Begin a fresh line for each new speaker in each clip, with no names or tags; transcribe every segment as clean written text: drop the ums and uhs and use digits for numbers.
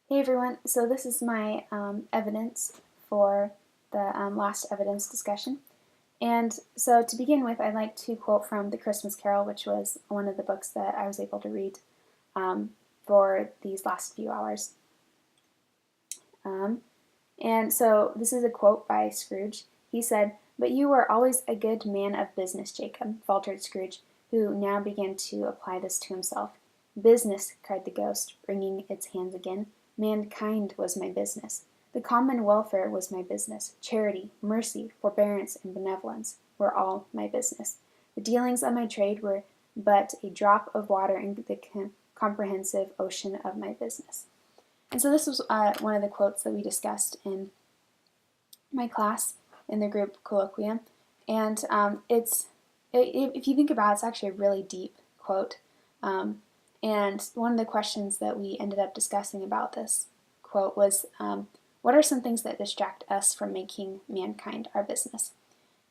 Hey everyone, so this is my evidence for the last evidence discussion. And so to begin with, I'd like to quote from The Christmas Carol, which was one of the books that I was able to read um, for these last few hours. Um, and so this is a quote by Scrooge. He said, "But you were always a good man of business, Jacob," faltered Scrooge, who now began to apply this to himself. "Business," cried the ghost, wringing its hands again. "Mankind was my business. The common welfare was my business. Charity, mercy, forbearance, and benevolence were all my business. The dealings of my trade were but a drop of water in the comprehensive ocean of my business." And so this was one of the quotes that we discussed in my class in the group colloquium. And if you think about it, it's actually a really deep quote. And one of the questions that we ended up discussing about this quote was, what are some things that distract us from making mankind our business?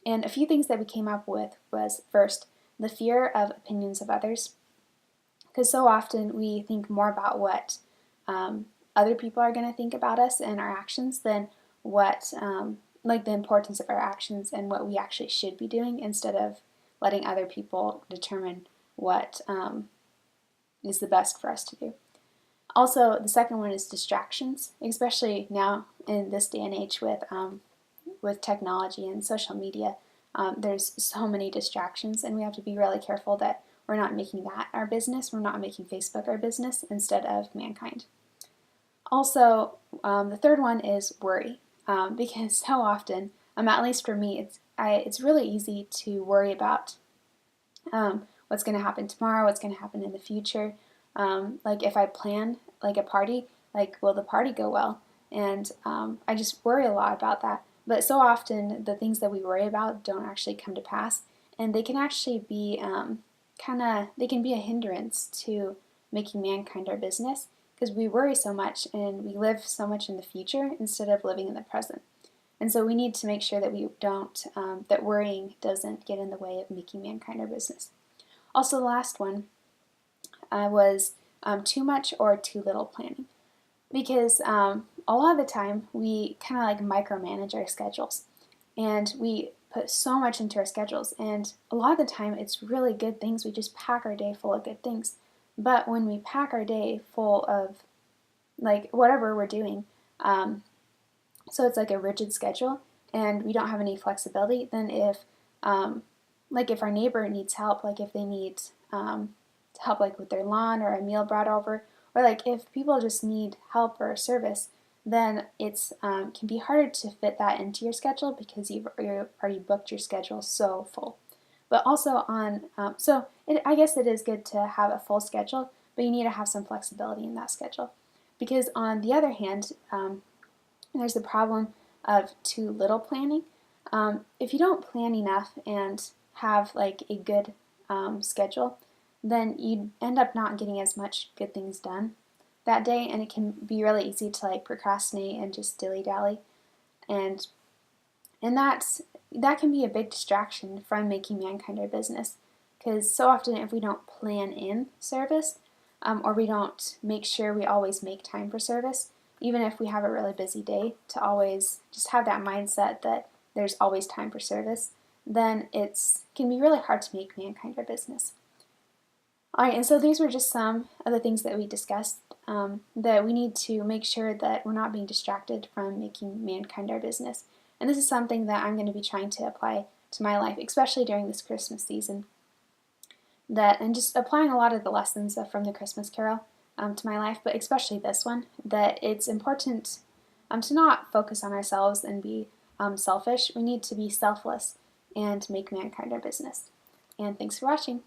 And a few things that we came up with was, first, the fear of opinions of others. Because so often we think more about what other people are going to think about us and our actions than what, like the importance of our actions and what we actually should be doing, instead of letting other people determine what is the best for us to do. Also, the second one is distractions, especially now in this day and age with technology and social media. There's so many distractions, and we have to be really careful that we're not making that our business. We're not making Facebook our business instead of mankind. Also, the third one is worry, because so often, at least for me, it's really easy to worry about what's going to happen tomorrow, what's going to happen in the future. Like if I plan like a party, like will the party go well? And I just worry a lot about that. But so often the things that we worry about don't actually come to pass, and they can actually be they can be a hindrance to making mankind our business, because we worry so much and we live so much in the future instead of living in the present. And so we need to make sure that we don't, that worrying doesn't get in the way of making mankind our business. Also, the last one was too much or too little planning. Because a lot of the time we kind of like micromanage our schedules, and we put so much into our schedules, and a lot of the time it's really good things. We just pack our day full of good things. But when we pack our day full of like whatever we're doing, so it's like a rigid schedule and we don't have any flexibility, then if our neighbor needs help, like if they need help like with their lawn or a meal brought over, or like if people just need help or a service, then it's can be harder to fit that into your schedule because you've already booked your schedule so full. But also I guess it is good to have a full schedule, but you need to have some flexibility in that schedule. Because on the other hand, there's the problem of too little planning. If you don't plan enough and have like a good schedule, then you end up not getting as much good things done that day, and it can be really easy to like procrastinate and just dilly-dally, and that can be a big distraction from making mankind our business, because so often if we don't plan in service, or we don't make sure we always make time for service, even if we have a really busy day, to always just have that mindset that there's always time for service, then it can be really hard to make mankind our business. Alright, and so these were just some of the things that we discussed, that we need to make sure that we're not being distracted from making mankind our business. And this is something that I'm going to be trying to apply to my life, especially during this Christmas season. And just applying a lot of the lessons from the Christmas Carol to my life, but especially this one, that it's important to not focus on ourselves and be selfish. We need to be selfless and make mankind our business. And thanks for watching.